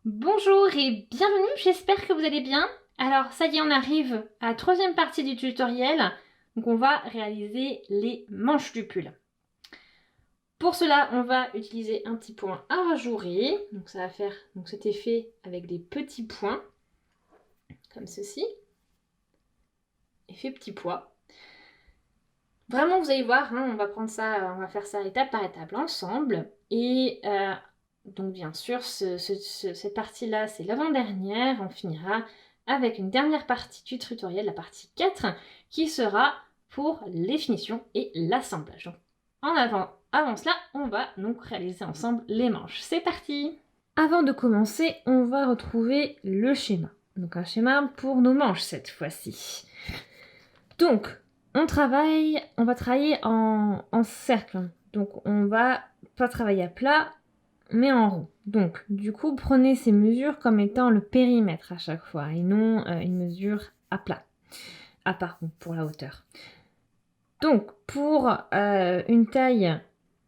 Bonjour et bienvenue, j'espère que vous allez bien. Alors ça y est, on arrive à la troisième partie du tutoriel. Donc on va réaliser les manches du pull. Pour cela, on va utiliser un petit point à rajourer. Donc ça va faire cet effet avec des petits points, comme ceci. Effet petit pois. Vraiment, vous allez voir, on va prendre ça, on va faire ça étape par étape ensemble. Et donc bien sûr, cette partie-là, c'est l'avant-dernière. On finira avec une dernière partie du tutoriel, la partie 4, qui sera pour les finitions et l'assemblage. Donc avant cela, on va donc réaliser ensemble les manches. C'est parti! Avant de commencer, on va retrouver le schéma. Donc un schéma pour nos manches cette fois-ci. Donc, on va travailler en cercle. Donc, on va pas travailler à plat, mais en rond. Donc, du coup, prenez ces mesures comme étant le périmètre à chaque fois, et non une mesure à plat, à part pour la hauteur. Donc, pour une taille,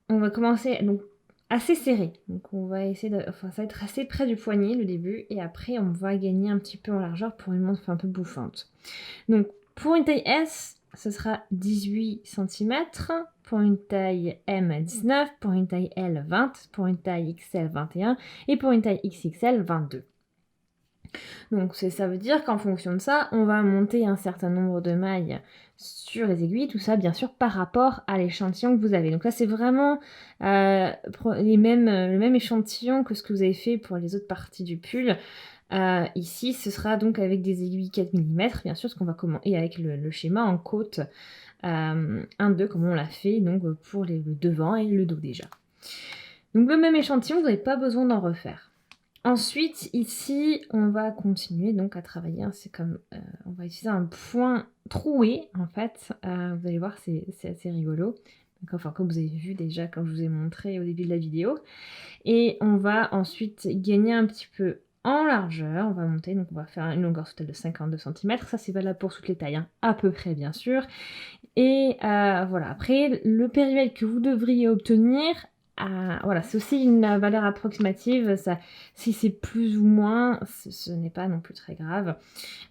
on va commencer donc, assez serré. Donc, on va essayer ça va être assez près du poignet le début, et après, on va gagner un petit peu en largeur pour une montre un peu bouffante. Donc, pour une taille S, ce sera 18 cm, pour une taille M 19, pour une taille L 20, pour une taille XL 21 et pour une taille XXL 22. Donc ça veut dire qu'en fonction de ça, on va monter un certain nombre de mailles sur les aiguilles, tout ça bien sûr par rapport à l'échantillon que vous avez. Donc là c'est vraiment le même échantillon que ce que vous avez fait pour les autres parties du pull. Ici, ce sera donc avec des aiguilles 4 mm, bien sûr, et avec le schéma en côte 1-2, comme on l'a fait donc pour le devant et le dos déjà. Donc le même échantillon, vous n'avez pas besoin d'en refaire. Ensuite, ici, on va continuer donc à travailler. C'est comme, on va utiliser un point troué, en fait. Vous allez voir, c'est assez rigolo. Enfin, comme vous avez vu déjà quand je vous ai montré au début de la vidéo. Et on va ensuite gagner un petit peu en largeur. On va monter, donc on va faire une longueur totale de 52 cm. Ça, c'est valable pour toutes les tailles, à peu près, bien sûr. Et voilà, après, le périmètre que vous devriez obtenir, voilà, c'est aussi une valeur approximative. Ça, si c'est plus ou moins, ce n'est pas non plus très grave.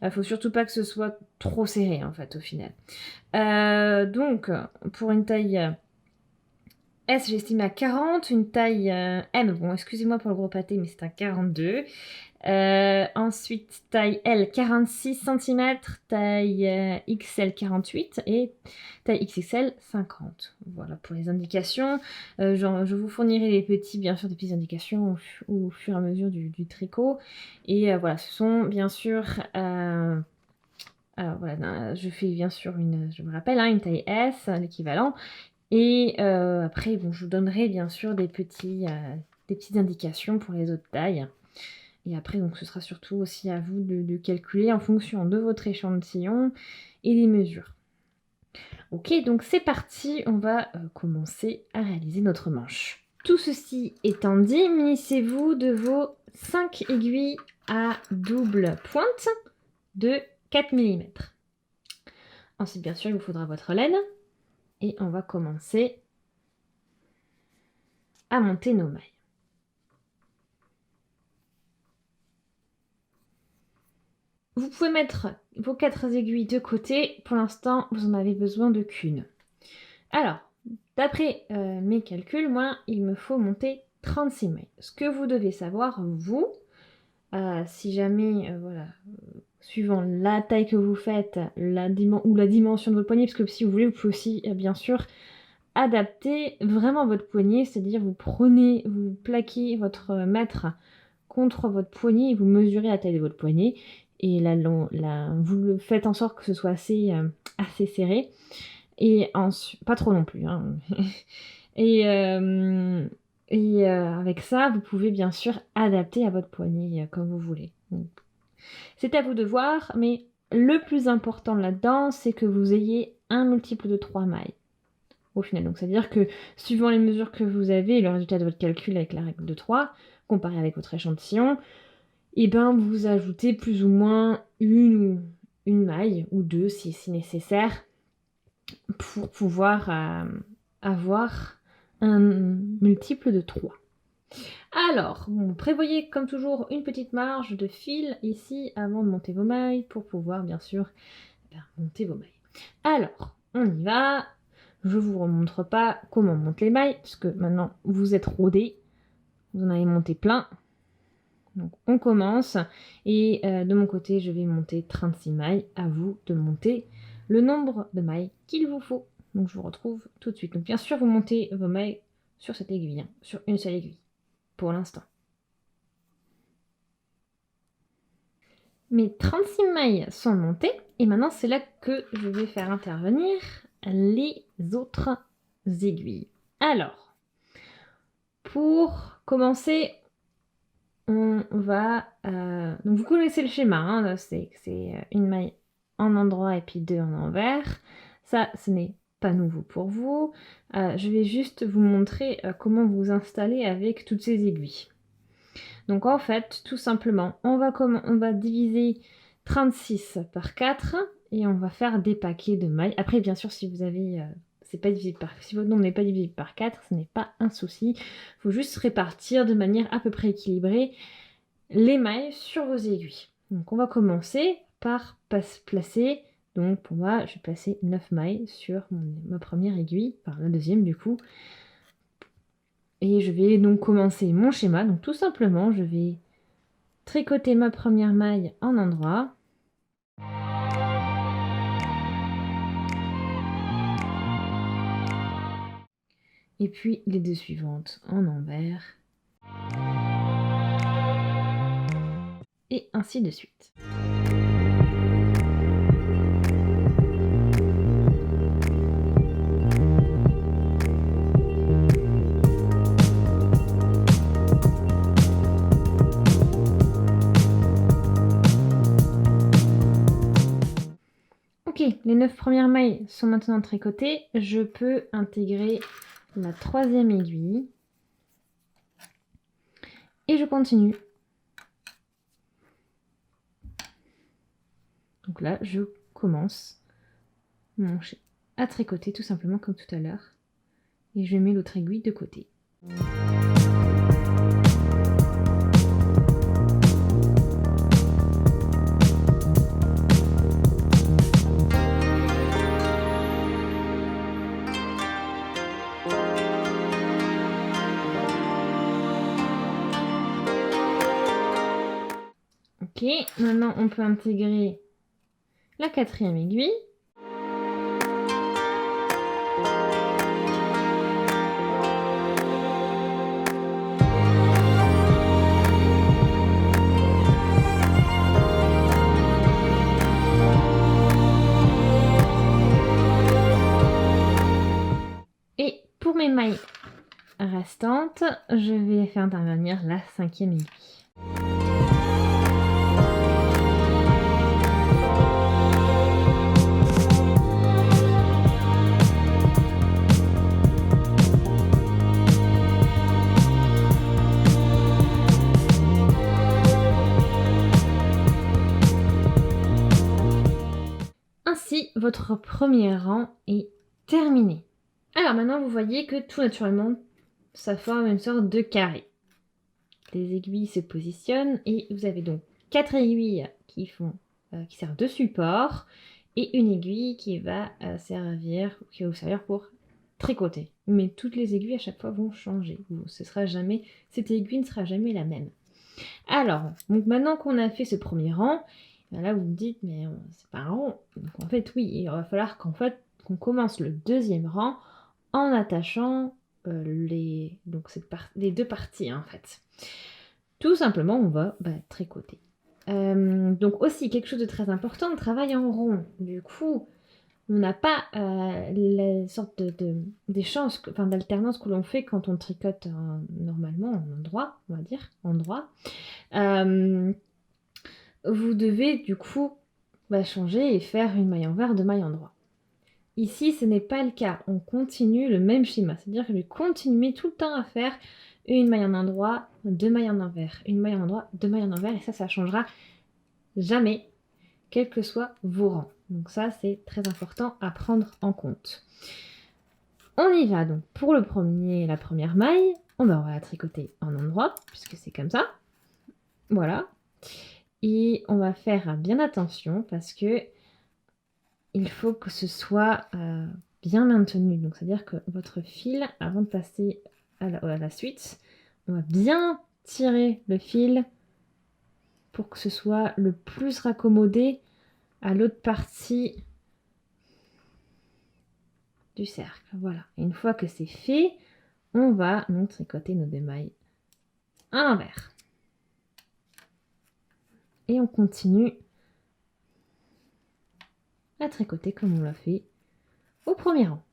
Il faut surtout pas que ce soit trop serré, en fait, au final. Donc, pour une taille S, j'estime à 40. Une taille M, bon, excusez-moi pour le gros pâté, mais c'est un 42. Ensuite, taille L, 46 cm, taille XL, 48 et taille XXL, 50. Voilà pour les indications. Je vous fournirai bien sûr, des petites indications au fur et à mesure du tricot. Et voilà, ce sont bien sûr... alors voilà, je fais bien sûr je me rappelle, une taille S, l'équivalent. Et après, bon, je vous donnerai bien sûr des petites indications pour les autres tailles. Et après, donc, ce sera surtout aussi à vous de calculer en fonction de votre échantillon et des mesures. Ok, donc c'est parti, on va commencer à réaliser notre manche. Tout ceci étant dit, munissez-vous de vos 5 aiguilles à double pointe de 4 mm. Ensuite, bien sûr, il vous faudra votre laine. Et on va commencer à monter nos mailles. Vous pouvez mettre vos 4 aiguilles de côté. Pour l'instant, vous en avez besoin de qu'une. Alors, d'après mes calculs, moi, il me faut monter 36 mailles. Ce que vous devez savoir, vous, si jamais, voilà, suivant la taille que vous faites, la dimension de votre poignet, parce que si vous voulez, vous pouvez aussi, bien sûr, adapter vraiment votre poignet, c'est-à-dire vous plaquez votre mètre contre votre poignet et vous mesurez la taille de votre poignet. Et vous le faites en sorte que ce soit assez serré. Et pas trop non plus. Et avec ça, vous pouvez bien sûr adapter à votre poignet comme vous voulez. C'est à vous de voir, mais le plus important là-dedans, c'est que vous ayez un multiple de 3 mailles au final. Donc ça veut dire que suivant les mesures que vous avez et le résultat de votre calcul avec la règle de 3, comparé avec votre échantillon, et ben vous ajoutez plus ou moins une maille ou deux si nécessaire pour pouvoir avoir un multiple de 3. Alors, vous prévoyez comme toujours une petite marge de fil ici avant de monter vos mailles pour pouvoir bien sûr monter vos mailles. Alors, on y va. Je vous remontre pas comment on monte les mailles puisque maintenant vous êtes rodés. Vous en avez monté plein. Donc on commence et de mon côté je vais monter 36 mailles. À vous de monter le nombre de mailles qu'il vous faut. Donc je vous retrouve tout de suite. Donc bien sûr vous montez vos mailles sur cette aiguille, hein, sur une seule aiguille pour l'instant. Mes 36 mailles sont montées et maintenant c'est là que je vais faire intervenir les autres aiguilles. Alors, pour commencer, on va... donc vous connaissez le schéma, hein, c'est une maille en endroit et puis deux en envers. Ça, ce n'est pas nouveau pour vous. Je vais juste vous montrer comment vous installer avec toutes ces aiguilles. Donc en fait, tout simplement, on va diviser 36 par 4 et on va faire des paquets de mailles. Après, bien sûr, si vous avez... c'est pas divisé si votre nombre n'est pas divisé par 4, ce n'est pas un souci. Il faut juste répartir de manière à peu près équilibrée les mailles sur vos aiguilles. Donc on va commencer par placer, donc pour moi, je vais placer 9 mailles sur ma première aiguille, enfin la deuxième du coup. Et je vais donc commencer mon schéma. Donc tout simplement, je vais tricoter ma première maille en endroit. Et puis les deux suivantes en envers. Et ainsi de suite. Ok, les 9 premières mailles sont maintenant tricotées. Je peux intégrer la troisième aiguille. Et je continue. Donc là, je commence mon schéma à tricoter tout simplement comme tout à l'heure. Et je mets l'autre aiguille de côté. Ok, maintenant on peut intégrer la quatrième aiguille. Et pour mes mailles restantes, je vais faire intervenir la cinquième aiguille. Ainsi, votre premier rang est terminé. Alors maintenant, vous voyez que tout naturellement, ça forme une sorte de carré. Les aiguilles se positionnent et vous avez donc 4 aiguilles qui servent de support et une aiguille qui va servir pour tricoter. Mais toutes les aiguilles à chaque fois vont changer. Cette aiguille ne sera jamais la même. Alors, donc maintenant qu'on a fait ce premier rang, là vous me dites mais c'est pas un rang. Donc en fait oui, il va falloir qu'on commence le deuxième rang en attachant les deux parties en fait. Tout simplement on va tricoter. Donc aussi quelque chose de très important, on travaille en rond. Du coup, on n'a pas les sortes d'échanges, d'alternance que l'on fait quand on tricote normalement en droit, on va dire, en droit. Vous devez du coup changer et faire une maille envers, deux mailles en droit. Ici, ce n'est pas le cas. On continue le même schéma. C'est-à-dire que je vais continuer tout le temps à faire une maille en endroit, deux mailles en envers. Une maille en endroit, deux mailles en envers. Et ça changera jamais, quels que soient vos rangs. Donc ça, c'est très important à prendre en compte. On y va donc pour la première maille. on va la tricoter en endroit, puisque c'est comme ça. Voilà. Et on va faire bien attention parce que il faut que ce soit bien maintenu. Donc, c'est-à-dire que votre fil, avant de passer à la suite, on va bien tirer le fil pour que ce soit le plus raccommodé à l'autre partie du cercle. Voilà. Et une fois que c'est fait, on va donc tricoter nos deux mailles à l'envers. Et on continue à tricoter comme on l'a fait au premier rang.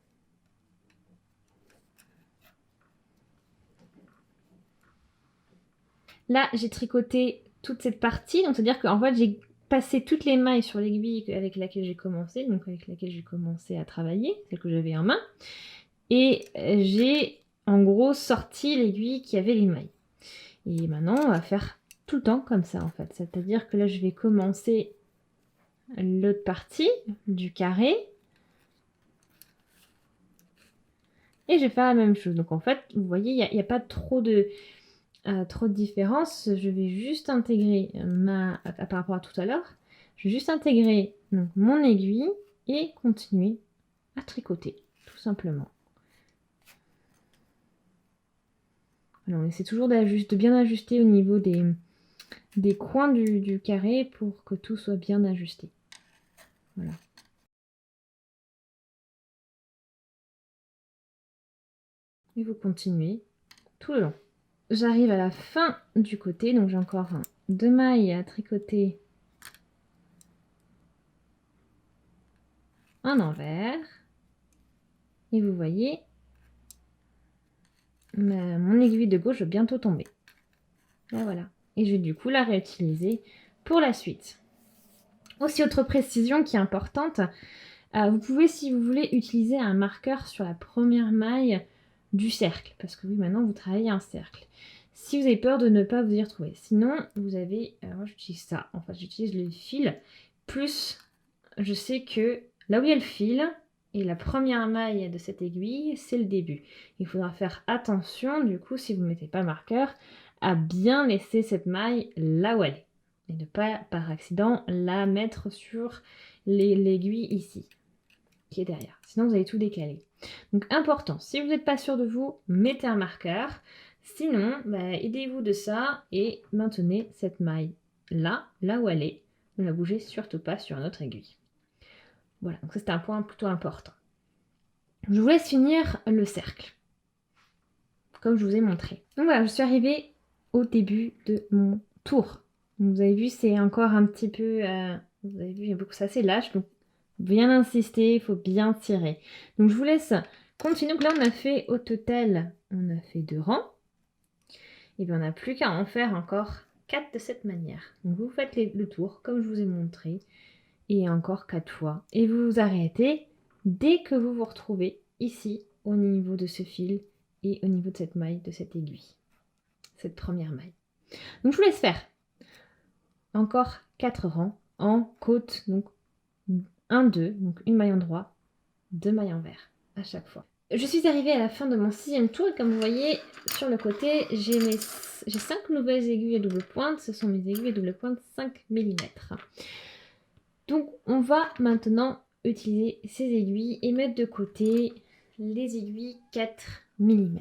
Là, j'ai tricoté toute cette partie, donc c'est-à-dire qu'en fait, j'ai passé toutes les mailles sur l'aiguille avec laquelle j'ai commencé, donc avec laquelle j'ai commencé à travailler, celle que j'avais en main, et j'ai en gros sorti l'aiguille qui avait les mailles. Et maintenant, on va faire tout le temps comme ça en fait, c'est-à-dire que là, je vais commencer l'autre partie du carré, et je vais faire la même chose. Donc en fait, vous voyez, il n'y a pas trop de différence. Je vais juste intégrer par rapport à tout à l'heure, je vais juste intégrer donc, mon aiguille et continuer à tricoter, tout simplement. Alors, on essaie toujours de bien ajuster au niveau des coins du carré pour que tout soit bien ajusté. Voilà. Et vous continuez tout le long. J'arrive à la fin du côté, donc j'ai encore 2 mailles à tricoter en envers. Et vous voyez, mon aiguille de gauche va bientôt tomber. Là, voilà. Et je vais du coup la réutiliser pour la suite. Aussi, autre précision qui est importante, vous pouvez, si vous voulez, utiliser un marqueur sur la première maille du cercle. Parce que oui, maintenant, vous travaillez un cercle. Si vous avez peur de ne pas vous y retrouver. Sinon, vous avez... moi, j'utilise ça. En fait, j'utilise le fil. Plus, je sais que là où il y a le fil, et la première maille de cette aiguille, c'est le début. Il faudra faire attention, du coup, si vous ne mettez pas marqueur, à bien laisser cette maille là où elle est. Et ne pas, par accident, la mettre sur l'aiguille ici, qui est derrière. Sinon, vous allez tout décaler. Donc, important, si vous n'êtes pas sûr de vous, mettez un marqueur. Sinon, aidez-vous de ça et maintenez cette maille là où elle est. Ne la bougez surtout pas sur une autre aiguille. Voilà, donc ça c'est un point plutôt important. Je vous laisse finir le cercle, comme je vous ai montré. Donc voilà, je suis arrivée au début de mon tour. Donc, vous avez vu, c'est encore un petit peu... vous avez vu, c'est assez lâche, donc bien insister, il faut bien tirer. Donc je vous laisse continuer. Donc là, on a fait au total, on a fait 2 rangs. Et bien on n'a plus qu'à en faire encore 4 de cette manière. Donc vous faites le tour, comme je vous ai montré. Et encore 4 fois. Et vous vous arrêtez dès que vous vous retrouvez ici, au niveau de ce fil et au niveau de cette maille, de cette aiguille. Cette première maille. Donc je vous laisse faire encore 4 rangs en côte. Donc 1, 2, donc une maille en droit, 2 mailles envers à chaque fois. Je suis arrivée à la fin de mon 6e tour et comme vous voyez sur le côté, j'ai 5 nouvelles aiguilles à double pointe. Ce sont mes aiguilles à double pointe 5 mm. Donc on va maintenant utiliser ces aiguilles et mettre de côté les aiguilles 4 mm.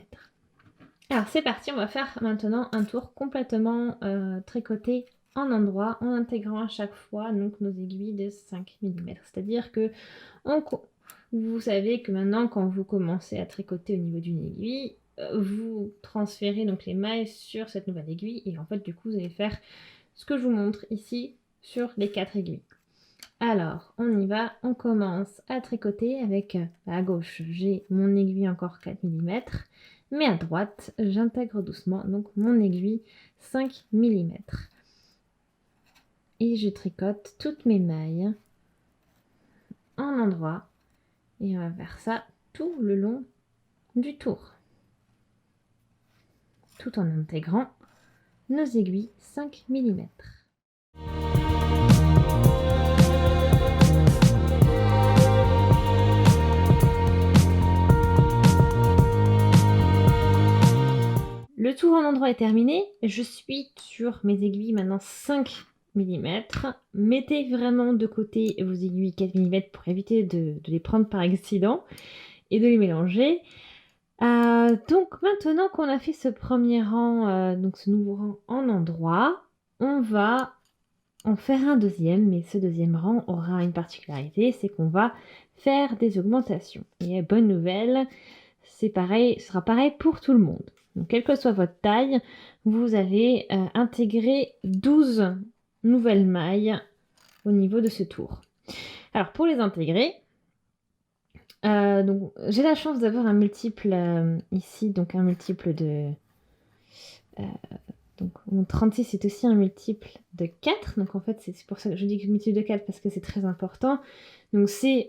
Alors c'est parti, on va faire maintenant un tour complètement tricoté en endroit en intégrant à chaque fois donc, nos aiguilles de 5 mm. C'est-à-dire que vous savez que maintenant quand vous commencez à tricoter au niveau d'une aiguille, vous transférez donc les mailles sur cette nouvelle aiguille et en fait du coup vous allez faire ce que je vous montre ici sur les 4 aiguilles. Alors, on y va, on commence à tricoter avec à gauche, j'ai mon aiguille encore 4 mm, mais à droite, j'intègre doucement donc mon aiguille 5 mm. Et je tricote toutes mes mailles en endroit et on va faire ça tout le long du tour, tout en intégrant nos aiguilles 5 mm. Le tour en endroit est terminé. Je suis sur mes aiguilles maintenant 5 mm. Mettez vraiment de côté vos aiguilles 4 mm pour éviter de les prendre par accident et de les mélanger. Donc maintenant qu'on a fait ce premier rang, donc ce nouveau rang en endroit, on va en faire un deuxième, mais ce deuxième rang aura une particularité, c'est qu'on va faire des augmentations. Et bonne nouvelle, c'est pareil, ce sera pareil pour tout le monde. Donc quelle que soit votre taille, vous allez intégrer 12 nouvelles mailles au niveau de ce tour. Alors pour les intégrer, donc j'ai la chance d'avoir un multiple ici, donc un multiple de... donc mon 36 est aussi un multiple de 4, donc en fait c'est pour ça que je dis que multiple de 4 parce que c'est très important. Donc c'est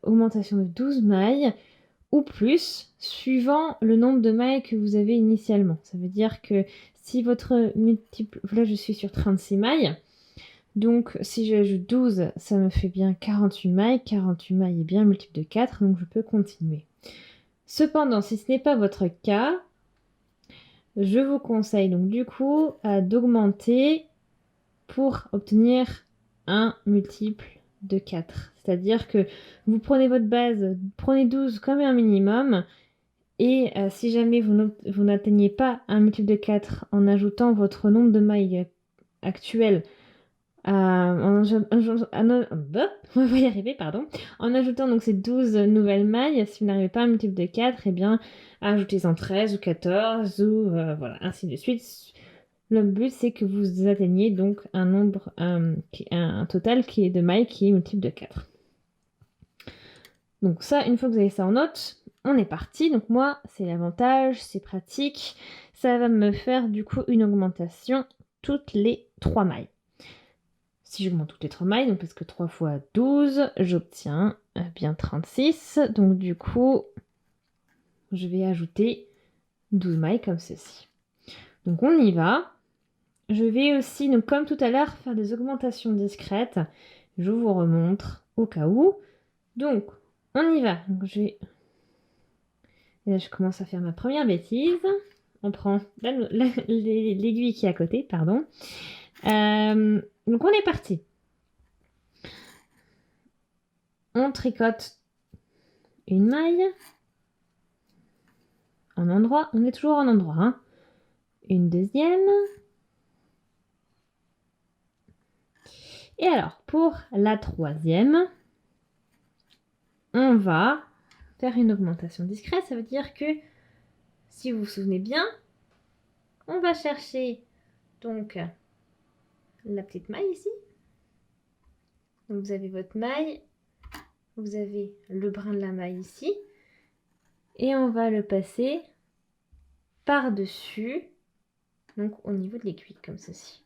augmentation de 12 mailles ou plus, suivant le nombre de mailles que vous avez initialement. Ça veut dire que si votre multiple... Là je suis sur 36 mailles, donc si j'ajoute 12, ça me fait bien 48 mailles. 48 mailles est bien un multiple de 4, donc je peux continuer. Cependant, si ce n'est pas votre cas, je vous conseille donc du coup d'augmenter pour obtenir un multiple de 4. C'est-à-dire que vous prenez votre base, prenez 12 comme un minimum, et si jamais vous n'atteignez pas un multiple de 4 en ajoutant votre nombre de mailles actuel, on va y arriver, pardon. En ajoutant donc ces 12 nouvelles mailles, si vous n'arrivez pas à un multiple de 4, eh bien, ajoutez-en 13 ou 14 ou voilà, ainsi de suite. Le but, c'est que vous atteigniez donc un nombre, un total qui est de mailles qui est multiple de 4. Donc ça, une fois que vous avez ça en note, on est parti. Donc moi, c'est l'avantage, c'est pratique. Ça va me faire du coup une augmentation toutes les 3 mailles. Si j'augmente toutes les 3 mailles, donc parce que 3 fois 12, j'obtiens bien 36. Donc du coup, je vais ajouter 12 mailles comme ceci. Donc on y va. Je vais aussi, donc comme tout à l'heure, faire des augmentations discrètes. Je vous remontre au cas où. Donc, on y va. Donc, et là, je commence à faire ma première bêtise. On prend l'aiguille qui est à côté, pardon. Donc, on est parti. On tricote une maille. En endroit. On est toujours en endroit. Hein. Une deuxième. Et alors, pour la troisième, on va faire une augmentation discrète. Ça veut dire que, si vous vous souvenez bien, on va chercher donc la petite maille ici. Donc vous avez votre maille, vous avez le brin de la maille ici, et on va le passer par-dessus, donc au niveau de l'aiguille, comme ceci.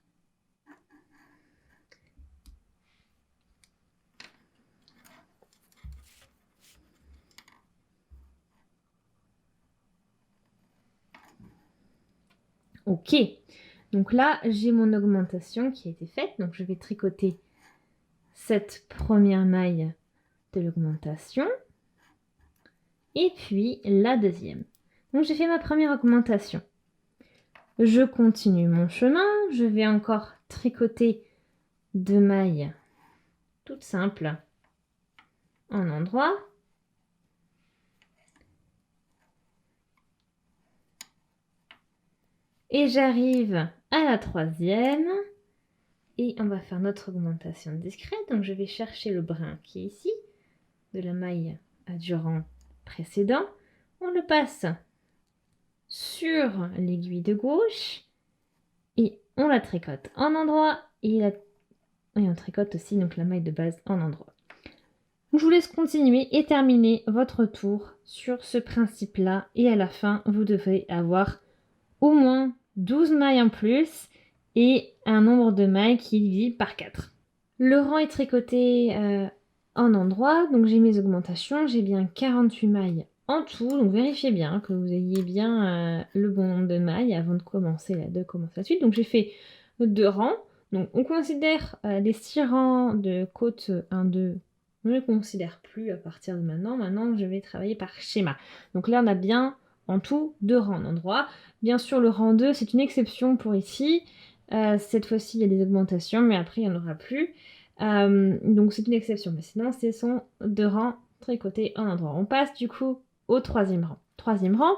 Ok, donc là j'ai mon augmentation qui a été faite, donc je vais tricoter cette première maille de l'augmentation et puis la deuxième. Donc j'ai fait ma première augmentation. Je continue mon chemin, je vais encore tricoter 2 mailles toutes simples en endroit. Et j'arrive à la troisième. Et on va faire notre augmentation discrète. Donc je vais chercher le brin qui est ici, de la maille du rang précédent. On le passe sur l'aiguille de gauche. Et on la tricote en endroit. Et on tricote aussi donc la maille de base en endroit. Donc, je vous laisse continuer et terminer votre tour sur ce principe-là. Et à la fin, vous devrez avoir au moins 12 mailles en plus et un nombre de mailles qui est divisé par 4. Le rang est tricoté en endroit, donc j'ai mes augmentations, j'ai bien 48 mailles en tout, donc vérifiez bien que vous ayez bien le bon nombre de mailles avant de commencer la suite. Donc j'ai fait 2 rangs, donc on considère les 6 rangs de côte 1, 2, on ne les considère plus à partir de maintenant. Maintenant, je vais travailler par schéma. Donc là, on a bien en tout 2 rangs en endroit. Bien sûr, le rang 2, c'est une exception pour ici. Cette fois-ci, il y a des augmentations, mais après, il n'y en aura plus. Donc, c'est une exception. Mais sinon, ce sont 2 rangs tricotés en endroit. On passe du coup au 3e rang. 3e rang,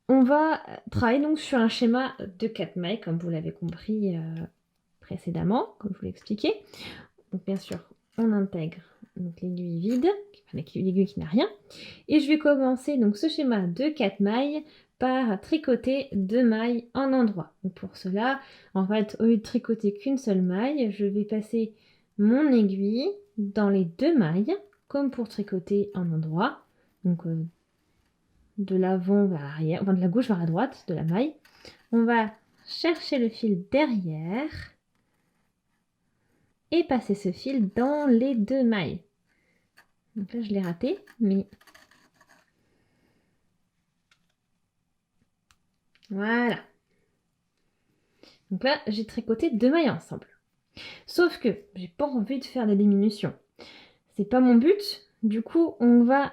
on va travailler donc sur un schéma de 4 mailles, comme vous l'avez compris précédemment, comme je vous l'ai expliqué. Donc, bien sûr, on intègre l'aiguille vide, l'aiguille qui n'a rien. Et je vais commencer donc ce schéma de 4 mailles par tricoter 2 mailles en endroit. Donc pour cela, en fait, au lieu de tricoter qu'une seule maille, je vais passer mon aiguille dans les 2 mailles, comme pour tricoter en endroit. Donc de l'avant vers l'arrière, enfin de la gauche vers la droite de la maille. On va chercher le fil derrière et passer ce fil dans les 2 mailles. Donc là, je l'ai raté, mais voilà. Donc là, j'ai tricoté 2 mailles ensemble. Sauf que j'ai pas envie de faire des diminutions. C'est pas mon but. Du coup, on va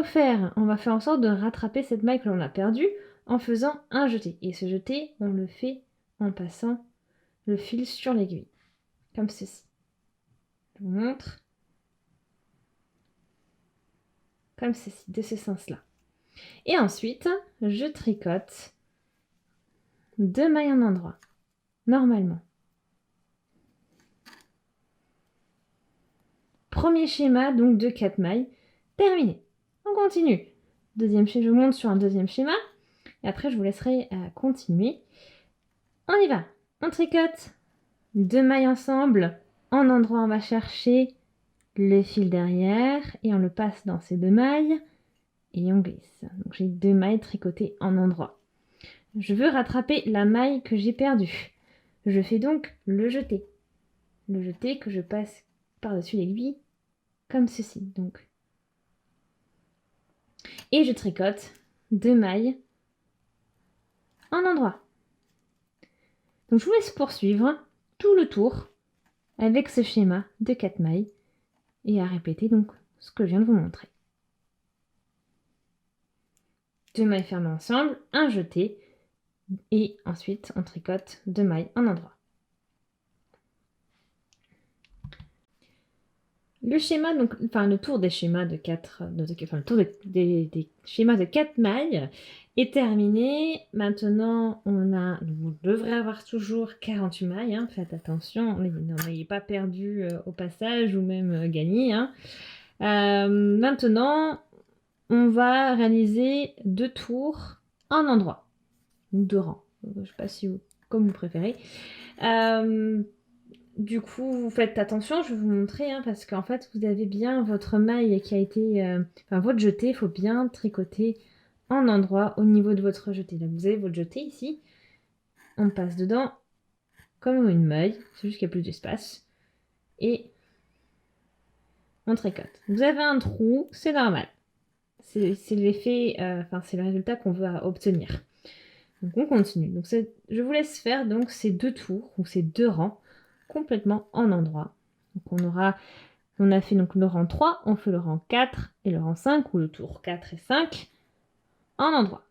faire en sorte de rattraper cette maille que l'on a perdue en faisant un jeté. Et ce jeté, on le fait en passant le fil sur l'aiguille, comme ceci. Je vous montre. Comme ceci, de ce sens-là. Et ensuite, je tricote 2 mailles en endroit, normalement. Premier schéma, donc de 4 mailles, terminé. On continue. Deuxième schéma, je monte sur un deuxième schéma. Et après, je vous laisserai continuer. On y va. On tricote 2 mailles ensemble. En endroit, on va chercher le fil derrière et on le passe dans ces 2 mailles et on glisse. Donc j'ai 2 mailles tricotées en endroit. Je veux rattraper la maille que j'ai perdue. Je fais donc le jeté. Le jeté que je passe par-dessus l'aiguille comme ceci. Donc. Et je tricote 2 mailles en endroit. Donc je vous laisse poursuivre tout le tour avec ce schéma de 4 mailles et à répéter donc ce que je viens de vous montrer. 2 mailles fermées ensemble, un jeté et ensuite on tricote 2 mailles en endroit. Le schéma, donc, enfin le tour des schémas de 4, enfin le tour des schémas de 4 mailles est terminé. Maintenant, vous devrez avoir toujours 48 mailles, hein, faites attention, n'ayez pas perdu au passage ou même gagné. Hein. Maintenant, on va réaliser 2 tours en endroit, 2 rangs, je ne sais pas si comme vous préférez. Du coup, vous faites attention, je vais vous montrer, hein, parce qu'en fait, vous avez bien votre maille qui a été... enfin, votre jeté, il faut bien tricoter en endroit au niveau de votre jeté. Donc, vous avez votre jeté ici. On passe dedans comme une maille, c'est juste qu'il y a plus d'espace. Et on tricote. Vous avez un trou, c'est normal. C'est l'effet, c'est le résultat qu'on veut obtenir. Donc, on continue. Donc, je vous laisse faire donc ces 2 tours, ou ces 2 rangs, complètement en endroit. Donc on a fait donc le rang 3, on fait le rang 4 et le rang 5, ou le tour 4 et 5 en endroit.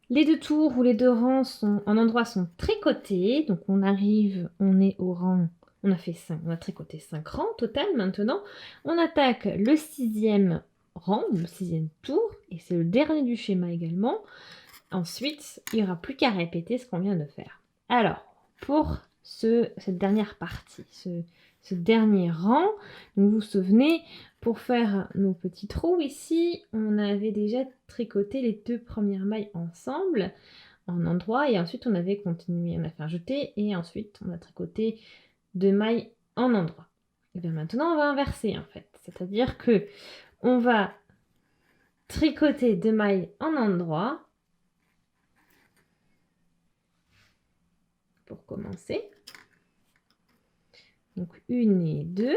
Les 2 tours ou les 2 rangs en endroit sont tricotés. Donc on est au rang, on a tricoté 5 rangs total maintenant. On attaque le 6e rang, le 6e tour, et c'est le dernier du schéma également. Ensuite, il n'y aura plus qu'à répéter ce qu'on vient de faire. Alors, pour cette dernière partie, ce dernier rang, vous vous souvenez, pour faire nos petits trous ici, on avait déjà tricoté les 2 premières mailles ensemble en endroit et ensuite on avait continué, on a fait un jeté et ensuite on a tricoté 2 mailles en endroit. Et bien maintenant on va inverser en fait, c'est-à-dire que on va tricoter 2 mailles en endroit pour commencer. Donc 1 et 2.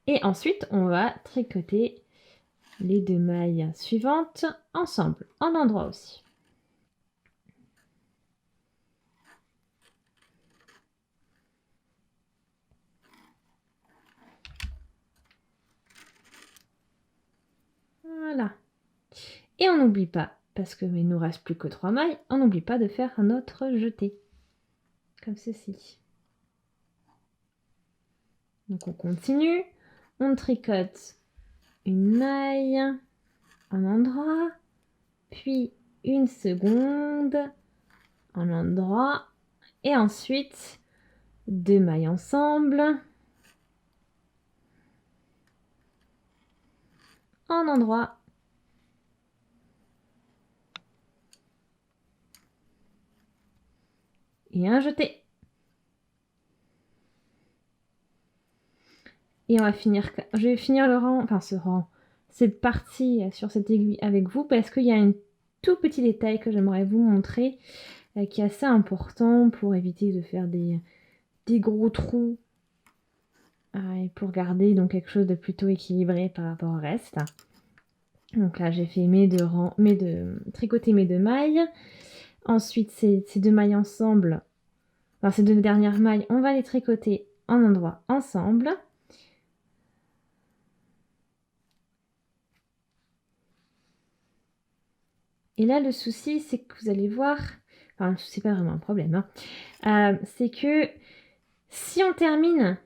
Et ensuite, on va tricoter les 2 mailles suivantes ensemble, en endroit aussi. Voilà. Et on n'oublie pas, parce qu'il ne nous reste plus que 3 mailles, on n'oublie pas de faire notre jeté. Comme ceci. Donc on continue, on tricote une maille, un endroit, puis une seconde, un endroit, et ensuite 2 mailles ensemble, un endroit, et un jeté. Et on va finir, je vais finir le rang, enfin ce rang, cette partie sur cette aiguille avec vous parce qu'il y a un tout petit détail que j'aimerais vous montrer qui est assez important pour éviter de faire des gros trous et pour garder donc quelque chose de plutôt équilibré par rapport au reste. Donc là j'ai fait tricoter mes 2 mailles. Ensuite ces 2 mailles ensemble, enfin ces 2 dernières mailles, on va les tricoter en endroit ensemble. Et là, le souci, c'est que vous allez voir, enfin, c'est pas vraiment un problème, hein, c'est que si on termine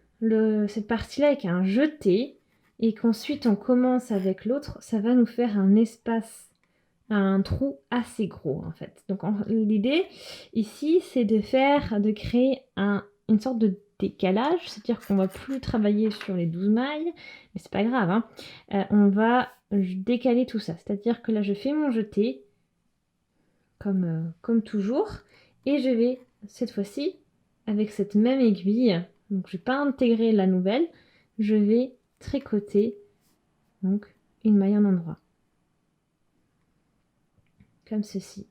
cette partie-là avec un jeté et qu'ensuite on commence avec l'autre, ça va nous faire un espace, un trou assez gros en fait. Donc l'idée ici, c'est de créer une sorte de décalage, c'est-à-dire qu'on va plus travailler sur les 12 mailles, mais c'est pas grave, hein. On va décaler tout ça, c'est-à-dire que là, je fais mon jeté, comme toujours. Et je vais, cette fois-ci, avec cette même aiguille, donc je ne vais pas intégrer la nouvelle, je vais tricoter donc une maille en endroit. Comme ceci.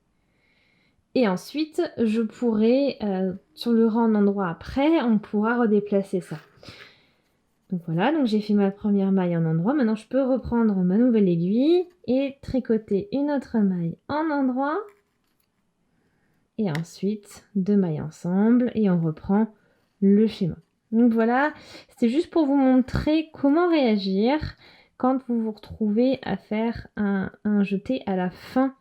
Et ensuite, je pourrai, sur le rang en endroit après, on pourra redéplacer ça. Donc voilà, donc j'ai fait ma première maille en endroit. Maintenant, je peux reprendre ma nouvelle aiguille et tricoter une autre maille en endroit. Et ensuite 2 mailles ensemble et on reprend le schéma. Donc voilà, c'est juste pour vous montrer comment réagir quand vous vous retrouvez à faire un jeté à la fin,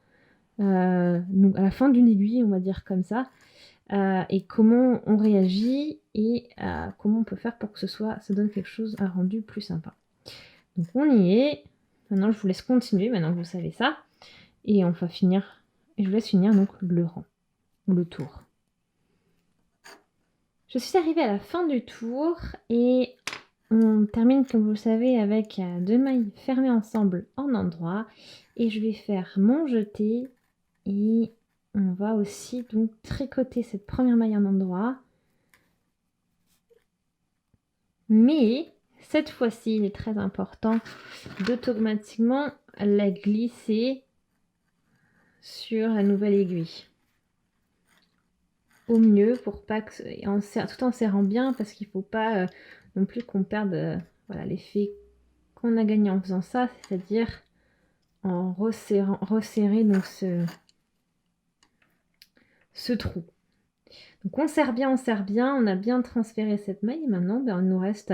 donc à la fin d'une aiguille, on va dire comme ça, et comment on réagit et comment on peut faire pour que ça donne quelque chose, un rendu plus sympa. Donc on y est. Maintenant, je vous laisse continuer, maintenant que vous savez ça, et on va finir. Et je vous laisse finir donc le rang ou le tour. Je suis arrivée à la fin du tour et on termine, comme vous le savez, avec 2 mailles fermées ensemble en endroit. Et je vais faire mon jeté et on va aussi donc tricoter cette première maille en endroit. Mais cette fois-ci, il est très important d'automatiquement la glisser sur la nouvelle aiguille. Au mieux pour pas que, tout en serrant bien parce qu'il ne faut pas non plus qu'on perde voilà, l'effet qu'on a gagné en faisant ça, c'est-à-dire en resserrer donc ce trou. Donc on serre bien, on a bien transféré cette maille. Maintenant, ben, il ne nous reste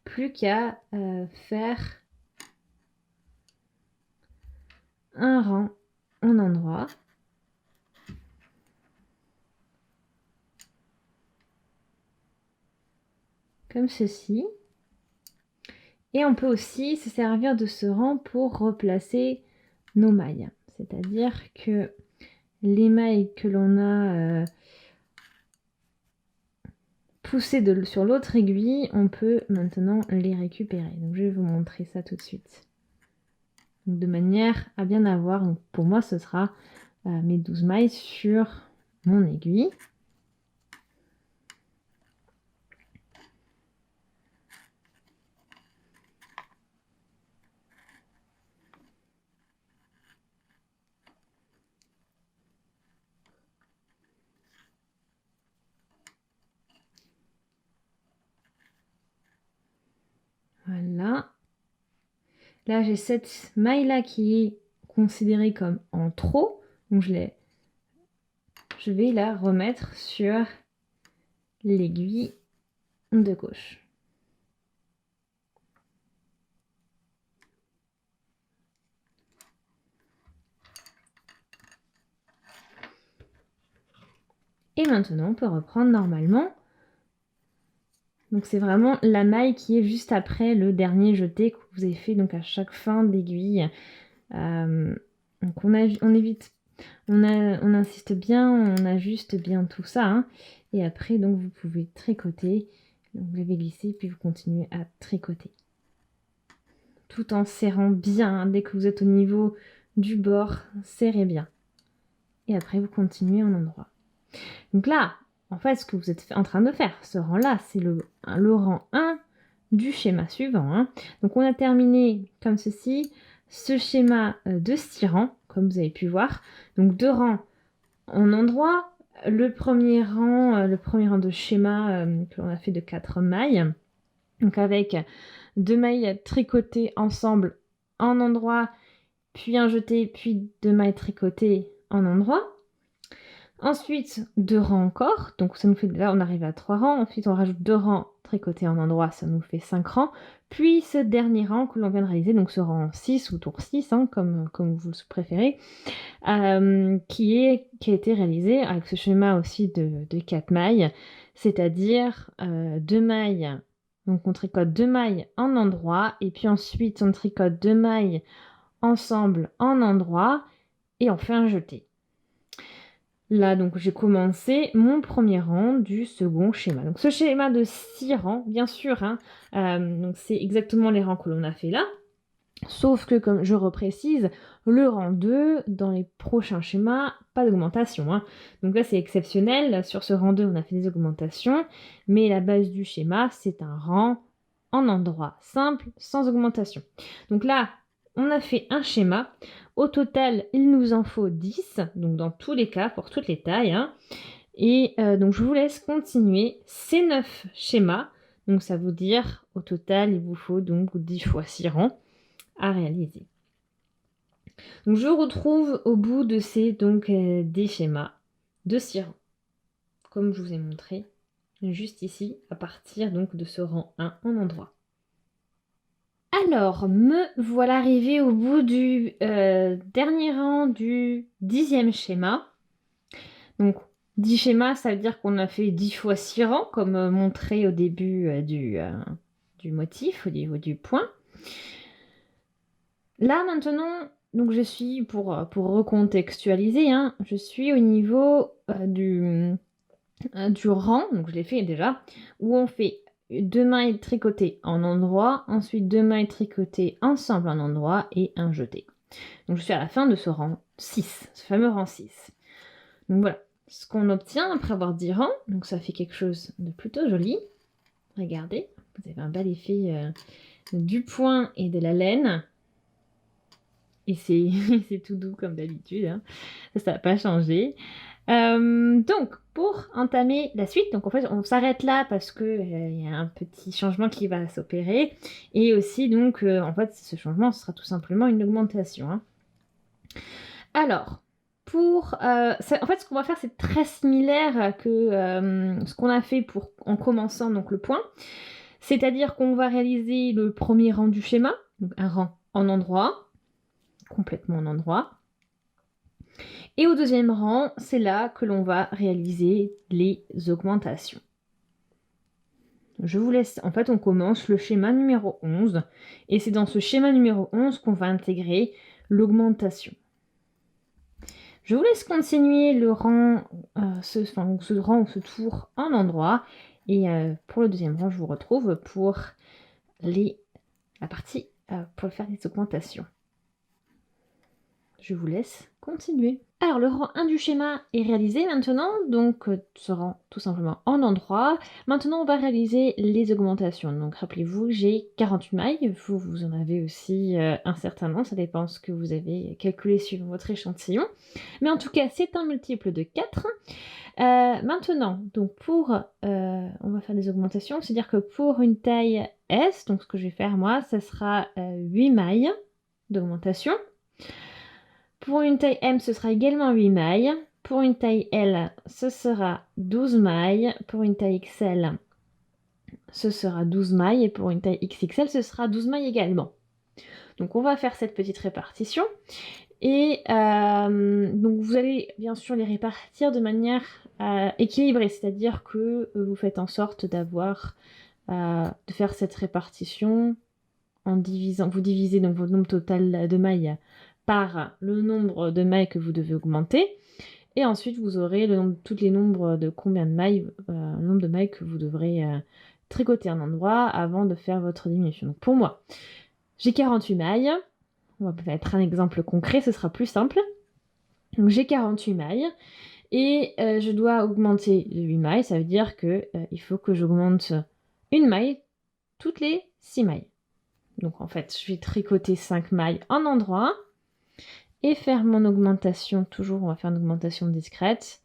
plus qu'à faire un rang en endroit. Comme ceci. Et on peut aussi se servir de ce rang pour replacer nos mailles. C'est-à-dire que les mailles que l'on a poussées sur l'autre aiguille, on peut maintenant les récupérer. Donc je vais vous montrer ça tout de suite. Donc, de manière à bien avoir, donc pour moi ce sera mes 12 mailles sur mon aiguille. là. Là, j'ai cette maille-là qui est considérée comme en trop. Donc, je vais la remettre sur l'aiguille de gauche. Et maintenant, on peut reprendre normalement. Donc c'est vraiment la maille qui est juste après le dernier jeté que vous avez fait donc à chaque fin d'aiguille. Donc on insiste bien, on ajuste bien tout ça. Hein. Et après, donc vous pouvez tricoter. Donc vous l'avez glissé, puis vous continuez à tricoter. Tout en serrant bien. Hein. Dès que vous êtes au niveau du bord, serrez bien. Et après, vous continuez en endroit. Donc là, en fait, ce que vous êtes en train de faire, ce rang-là, c'est le rang 1 du schéma suivant. Hein. Donc on a terminé comme ceci, ce schéma de 6 rangs, comme vous avez pu voir. Donc 2 rangs en endroit, le premier rang de schéma que l'on a fait de 4 mailles. Donc avec 2 mailles tricotées ensemble en endroit, puis un jeté, puis 2 mailles tricotées en endroit. Ensuite, 2 rangs encore, donc ça nous fait, là on arrive à 3 rangs, ensuite on rajoute 2 rangs tricotés en endroit, ça nous fait 5 rangs, puis ce dernier rang que l'on vient de réaliser, donc ce rang 6 ou tour 6, hein, comme vous le préférez, qui a été réalisé avec ce schéma aussi de 4 mailles, c'est-à-dire 2 mailles, donc on tricote 2 mailles en endroit, et puis ensuite on tricote 2 mailles ensemble en endroit, et on fait un jeté. Là, donc, j'ai commencé mon premier rang du second schéma. Donc, ce schéma de 6 rangs, bien sûr, hein, donc c'est exactement les rangs que l'on a fait là. Sauf que, comme je reprécise, le rang 2, dans les prochains schémas, pas d'augmentation. Hein. Donc là, c'est exceptionnel. Sur ce rang 2, on a fait des augmentations. Mais la base du schéma, c'est un rang en endroit simple, sans augmentation. Donc là, on a fait un schéma. Au total, il nous en faut 10, donc dans tous les cas, pour toutes les tailles. Hein. Et donc, je vous laisse continuer ces 9 schémas. Donc, ça veut dire, au total, il vous faut donc 10 fois 6 rangs à réaliser. Donc, je retrouve au bout de ces des schémas de 6 rangs, comme je vous ai montré juste ici, à partir donc de ce rang 1 en endroit. Alors, me voilà arrivée au bout du dernier rang du 10e schéma. Donc, 10 schémas, ça veut dire qu'on a fait 10 fois 6 rangs, comme montré au début du motif, au niveau du point. Là, maintenant, donc je suis, pour recontextualiser, hein, je suis au niveau du rang, donc je l'ai fait déjà, où on fait 2 mailles tricotées en endroit, ensuite 2 mailles tricotées ensemble en endroit et un jeté. Donc je suis à la fin de ce rang 6, ce fameux rang 6. Donc voilà, ce qu'on obtient après avoir 10 rangs, donc ça fait quelque chose de plutôt joli. Regardez, vous avez un bel effet du point et de la laine. Et c'est tout doux comme d'habitude, hein. Ça n'a pas changé. Donc, pour entamer la suite, donc en fait, on s'arrête là parce que y a un petit changement qui va s'opérer. Et aussi, donc, en fait, ce changement, ce sera tout simplement une augmentation. Hein. Alors, en fait, ce qu'on va faire, c'est très similaire que ce qu'on a fait en commençant donc le point. C'est-à-dire qu'on va réaliser le premier rang du schéma, donc un rang en endroit, complètement en endroit. Et au deuxième rang, c'est là que l'on va réaliser les augmentations. Je vous laisse, en fait, on commence le schéma numéro 11, et c'est dans ce schéma numéro 11 qu'on va intégrer l'augmentation. Je vous laisse continuer le rang, ce rang ou ce tour en endroit, et pour le deuxième rang, je vous retrouve pour la partie pour faire les augmentations. Je vous laisse continuer. Alors le rang 1 du schéma est réalisé maintenant, donc ce rang tout simplement en endroit. Maintenant on va réaliser les augmentations. Donc rappelez-vous, j'ai 48 mailles, vous en avez aussi un certain nombre, ça dépend ce que vous avez calculé suivant votre échantillon. Mais en tout cas c'est un multiple de 4. Maintenant, donc on va faire des augmentations, c'est-à-dire que pour une taille S, donc ce que je vais faire moi, ça sera 8 mailles d'augmentation. Pour une taille M, ce sera également 8 mailles. Pour une taille L, ce sera 12 mailles. Pour une taille XL, ce sera 12 mailles. Et pour une taille XXL, ce sera 12 mailles également. Donc on va faire cette petite répartition. Et donc vous allez bien sûr les répartir de manière équilibrée, c'est-à-dire que vous faites en sorte de faire cette répartition en divisant, vous divisez donc votre nombre total de mailles par le nombre de mailles que vous devez augmenter, et ensuite vous aurez tous les nombres de combien de mailles, le nombre de mailles que vous devrez tricoter un endroit avant de faire votre diminution. Donc pour moi, j'ai 48 mailles. On va mettre un exemple concret, ce sera plus simple. Donc j'ai 48 mailles et je dois augmenter de 8 mailles. Ça veut dire que il faut que j'augmente une maille toutes les 6 mailles. Donc en fait, je vais tricoter 5 mailles en endroit et faire mon augmentation. Toujours, on va faire une augmentation discrète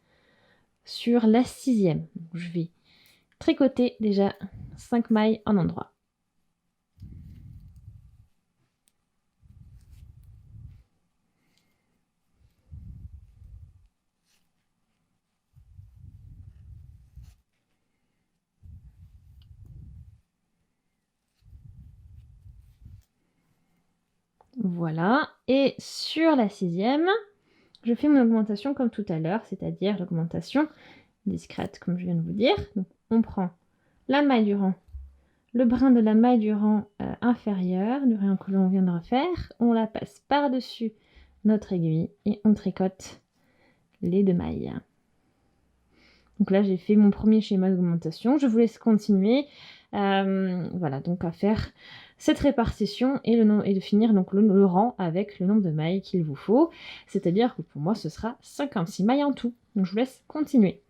sur la 6e. Donc, je vais tricoter déjà 5 mailles en endroit. Voilà, et sur la 6e, je fais mon augmentation comme tout à l'heure, c'est-à-dire l'augmentation discrète, comme je viens de vous dire. Donc, on prend la maille du rang, le brin de la maille du rang inférieur, du rang que l'on vient de refaire, on la passe par-dessus notre aiguille et on tricote les 2 mailles. Donc là, j'ai fait mon premier schéma d'augmentation. Je vous laisse continuer. Voilà, donc à faire cette répartition et de finir donc le rang avec le nombre de mailles qu'il vous faut. C'est-à-dire que pour moi, ce sera 56 mailles en tout. Donc je vous laisse continuer.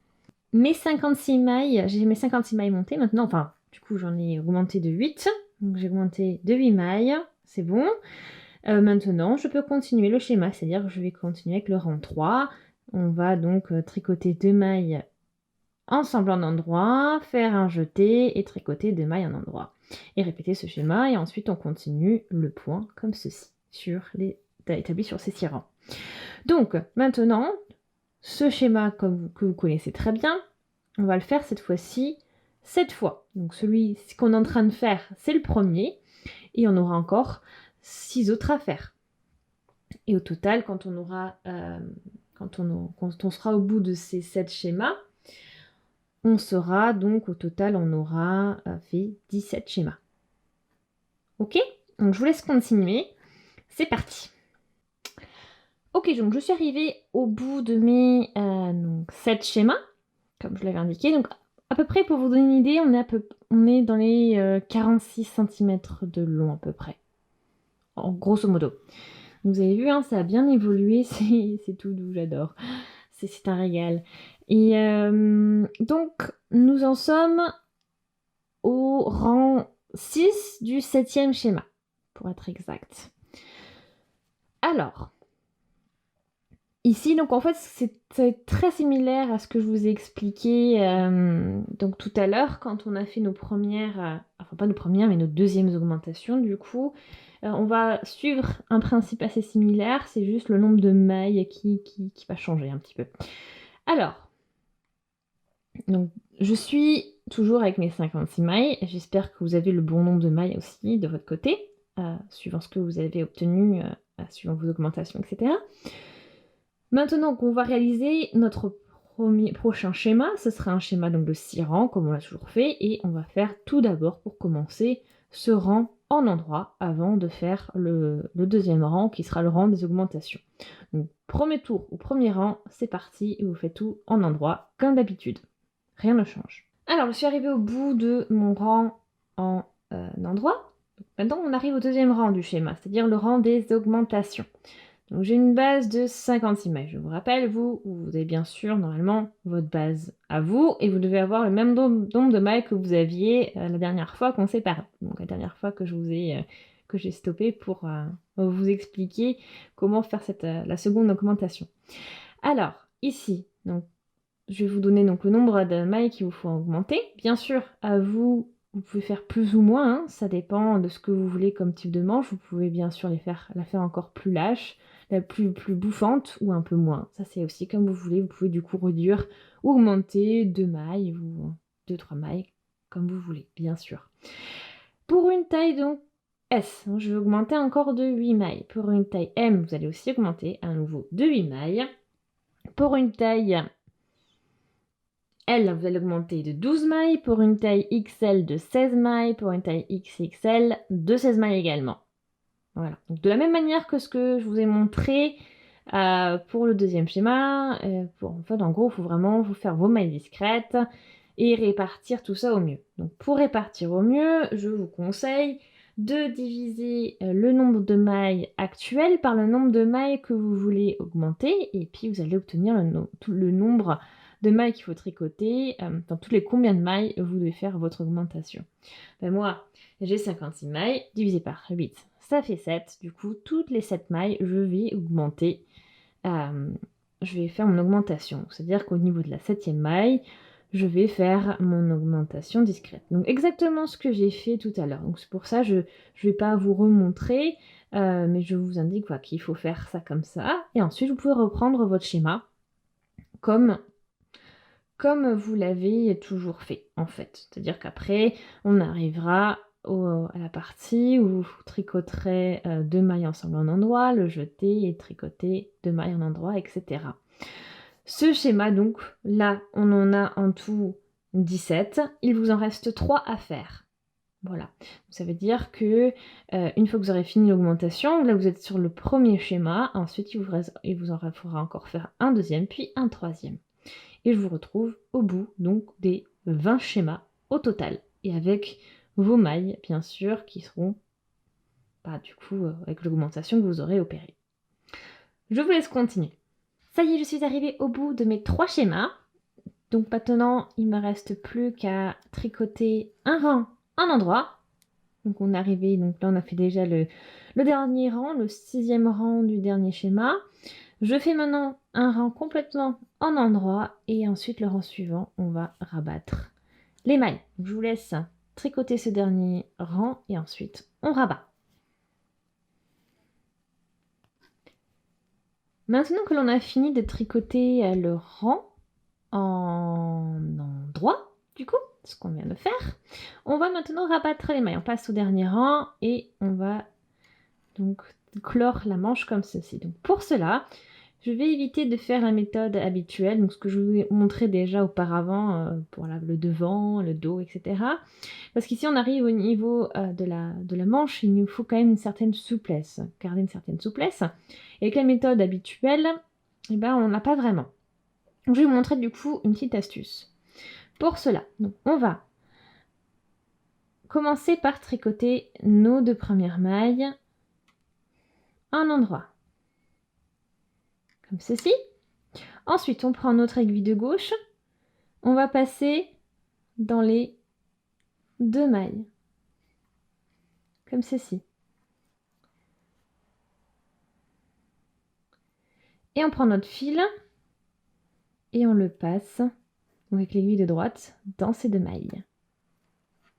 Mes 56 mailles, j'ai mes 56 mailles montées maintenant. Enfin, du coup, j'en ai augmenté de 8. Donc j'ai augmenté de 8 mailles. C'est bon. Maintenant, je peux continuer le schéma. C'est-à-dire que je vais continuer avec le rang 3. On va donc tricoter 2 mailles ensemble en endroit, faire un jeté et tricoter 2 mailles en endroit. Et répéter ce schéma et ensuite on continue le point comme ceci, établi sur ces 6 rangs. Donc maintenant, ce schéma que vous connaissez très bien, on va le faire cette fois-ci 7 fois. Donc celui qu'on est en train de faire, c'est le premier et on aura encore 6 autres à faire. Et au total, quand on sera au bout de ces 7 schémas, on sera donc au total, on aura fait 17 schémas. Ok? Donc je vous laisse continuer. C'est parti. Ok, donc je suis arrivée au bout de mes 7 schémas, comme je l'avais indiqué. Donc à peu près, pour vous donner une idée, on est dans les 46 cm de long à peu près. En grosso modo. Vous avez vu, hein, ça a bien évolué, c'est tout doux, j'adore. C'est un régal. Et donc, nous en sommes au rang 6 du 7e schéma, pour être exact. Alors, ici, donc en fait, c'est très similaire à ce que je vous ai expliqué donc tout à l'heure, quand on a fait nos premières, enfin pas nos premières, mais nos deuxièmes augmentations, du coup. On va suivre un principe assez similaire, c'est juste le nombre de mailles qui va changer un petit peu. Alors, donc, je suis toujours avec mes 56 mailles. J'espère que vous avez le bon nombre de mailles aussi de votre côté, suivant ce que vous avez obtenu, suivant vos augmentations, etc. Maintenant qu'on va réaliser notre prochain schéma, ce sera un schéma donc de 6 rangs, comme on l'a toujours fait, et on va faire tout d'abord, pour commencer, ce rang en endroit avant de faire le deuxième rang qui sera le rang des augmentations. Donc premier tour au premier rang, c'est parti et vous faites tout en endroit comme d'habitude. Rien ne change. Alors je suis arrivée au bout de mon rang en endroit. Donc, maintenant on arrive au deuxième rang du schéma, c'est-à-dire le rang des augmentations. Donc j'ai une base de 56 mailles. Je vous rappelle, vous avez bien sûr normalement votre base à vous et vous devez avoir le même nombre de mailles que vous aviez la dernière fois qu'on s'est parlé. Donc la dernière fois que que j'ai stoppé pour vous expliquer comment faire la seconde augmentation. Alors ici, donc je vais vous donner donc le nombre de mailles qu'il vous faut augmenter. Bien sûr, à vous, vous pouvez faire plus ou moins, hein, ça dépend de ce que vous voulez comme type de manche. Vous pouvez bien sûr la faire encore plus lâche, la plus bouffante ou un peu moins. Ça c'est aussi comme vous voulez. Vous pouvez du coup réduire ou augmenter 2 mailles ou 2-3 mailles, comme vous voulez, bien sûr. Pour une taille donc S, je vais augmenter encore de 8 mailles. Pour une taille M, vous allez aussi augmenter à nouveau de 8 mailles. Pour une taille L, vous allez augmenter de 12 mailles, pour une taille XL de 16 mailles, pour une taille XXL de 16 mailles également. Voilà. Donc, de la même manière que ce que je vous ai montré pour le deuxième schéma, en fait, en gros, il faut vraiment vous faire vos mailles discrètes et répartir tout ça au mieux. Donc pour répartir au mieux, je vous conseille de diviser le nombre de mailles actuelles par le nombre de mailles que vous voulez augmenter et puis vous allez obtenir le nombre de mailles qu'il faut tricoter, dans tous les combien de mailles vous devez faire votre augmentation. Ben moi, j'ai 56 mailles, divisé par 8, ça fait 7. Du coup, toutes les 7 mailles, je vais augmenter, je vais faire mon augmentation. C'est-à-dire qu'au niveau de la 7e maille, je vais faire mon augmentation discrète. Donc exactement ce que j'ai fait tout à l'heure. Donc c'est pour ça je ne vais pas vous remontrer, mais je vous indique voilà, qu'il faut faire ça comme ça. Et ensuite, vous pouvez reprendre votre schéma comme vous l'avez toujours fait, en fait. C'est-à-dire qu'après, on arrivera à la partie où vous tricoterez 2 mailles ensemble en endroit, le jeter et tricoter 2 mailles en endroit, etc. Ce schéma, donc, là, on en a en tout 17. Il vous en reste 3 à faire. Voilà. Ça veut dire que une fois que vous aurez fini l'augmentation, là vous êtes sur le premier schéma, ensuite il vous en faudra encore faire un deuxième, puis un troisième. Et je vous retrouve au bout donc des 20 schémas au total. Et avec vos mailles, bien sûr, qui seront du coup avec l'augmentation que vous aurez opérée. Je vous laisse continuer. Ça y est, je suis arrivée au bout de mes 3 schémas. Donc maintenant, il me reste plus qu'à tricoter un rang en endroit. Donc on est arrivé, donc là on a fait déjà le dernier rang, le 6e rang du dernier schéma. Je fais maintenant un rang complètement en endroit et ensuite le rang suivant, on va rabattre les mailles. Donc, je vous laisse tricoter ce dernier rang et ensuite on rabat. Maintenant que l'on a fini de tricoter le rang en endroit, du coup, ce qu'on vient de faire, on va maintenant rabattre les mailles. On passe au dernier rang et on va donc clore la manche comme ceci. Donc pour cela, je vais éviter de faire la méthode habituelle, donc ce que je vous ai montré déjà auparavant pour le devant, le dos, etc. Parce qu'ici on arrive au niveau de la manche, il nous faut quand même une certaine souplesse, garder une certaine souplesse. Et avec la méthode habituelle, eh ben, on n'a pas vraiment. Donc, je vais vous montrer du coup une petite astuce. Pour cela, donc, on va commencer par tricoter nos 2 premières mailles en endroit. Comme ceci. Ensuite, on prend notre aiguille de gauche. On va passer dans les 2 mailles. Comme ceci. Et on prend notre fil et on le passe avec l'aiguille de droite dans ces 2 mailles.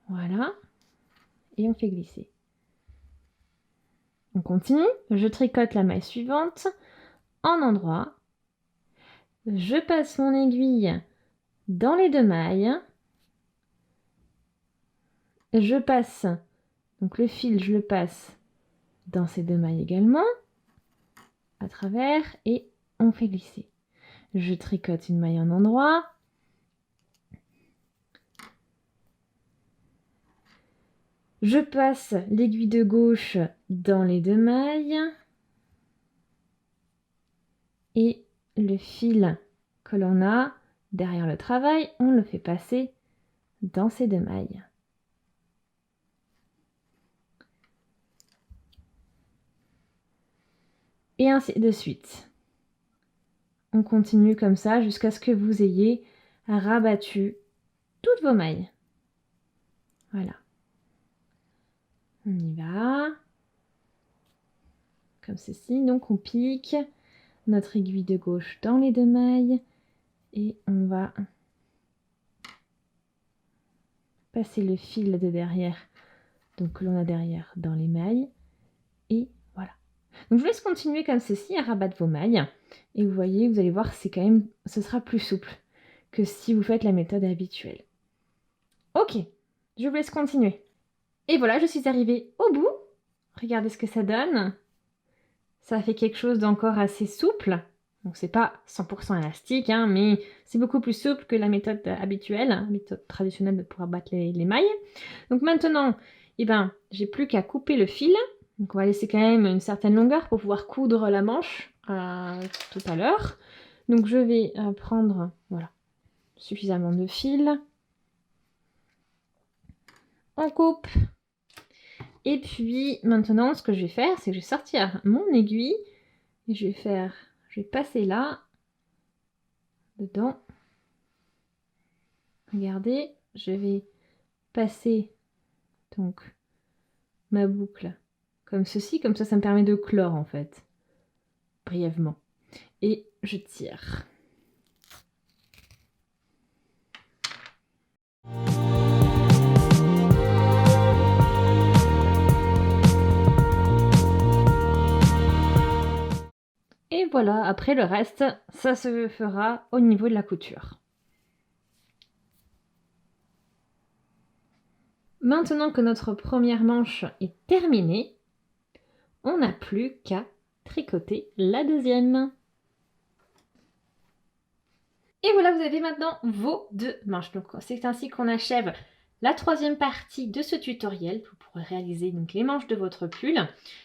Voilà. Et on fait glisser. On continue. Je tricote la maille suivante en endroit. Je passe mon aiguille dans les 2 mailles. Je passe, donc le fil, je le passe dans ces 2 mailles également, à travers, et on fait glisser. Je tricote une maille en endroit. Je passe l'aiguille de gauche dans les 2 mailles. Et le fil que l'on a derrière le travail, on le fait passer dans ces 2 mailles. Et ainsi de suite. On continue comme ça jusqu'à ce que vous ayez rabattu toutes vos mailles. Voilà. On y va. Comme ceci. Donc on pique notre aiguille de gauche dans les deux mailles. Et on va passer le fil de derrière, donc que l'on a derrière, dans les mailles. Et voilà. Donc je vous laisse continuer comme ceci à rabattre vos mailles. Et vous voyez, vous allez voir, c'est quand même, ce sera plus souple que si vous faites la méthode habituelle. Ok, je vous laisse continuer. Et voilà, je suis arrivée au bout. Regardez ce que ça donne. Ça fait quelque chose d'encore assez souple. Donc c'est pas 100% élastique, hein, mais c'est beaucoup plus souple que la méthode habituelle, la méthode traditionnelle pour abattre les mailles. Donc maintenant, eh ben, j'ai plus qu'à couper le fil. Donc on va laisser quand même une certaine longueur pour pouvoir coudre la manche tout à l'heure. Donc je vais prendre voilà, suffisamment de fil. On coupe. Et puis maintenant, ce que je vais faire, c'est que je vais sortir mon aiguille et je vais passer là, dedans. Regardez, je vais passer donc ma boucle comme ceci, comme ça me permet de clore en fait, brièvement. Et je tire. Et voilà, après le reste, ça se fera au niveau de la couture. Maintenant que notre première manche est terminée, on n'a plus qu'à tricoter la deuxième. Et voilà, vous avez maintenant vos deux manches. Donc c'est ainsi qu'on achève la troisième partie de ce tutoriel. Vous pourrez réaliser donc les manches de votre pull.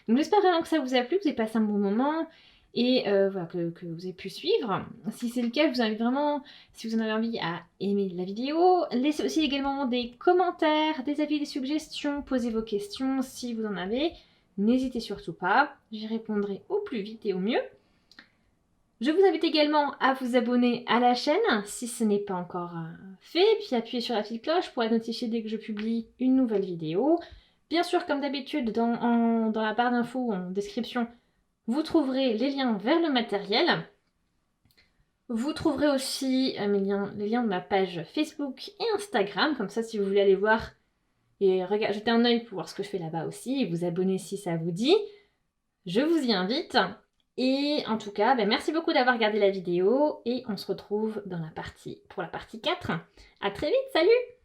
Donc j'espère vraiment que ça vous a plu, que vous avez passé un bon moment et voilà, que vous avez pu suivre. Si c'est le cas, je vous invite vraiment, si vous en avez envie, à aimer la vidéo. Laissez aussi également des commentaires, des avis, des suggestions. Posez vos questions si vous en avez. N'hésitez surtout pas, j'y répondrai au plus vite et au mieux. Je vous invite également à vous abonner à la chaîne si ce n'est pas encore fait, puis appuyez sur la petite cloche pour être notifié dès que je publie une nouvelle vidéo. Bien sûr, comme d'habitude, dans la barre d'infos, en description, vous trouverez les liens vers le matériel. Vous trouverez aussi les liens de ma page Facebook et Instagram, comme ça si vous voulez aller voir et jeter un œil pour voir ce que je fais là-bas aussi, et vous abonner si ça vous dit. Je vous y invite. Et en tout cas, merci beaucoup d'avoir regardé la vidéo et on se retrouve pour la partie 4. À très vite, salut!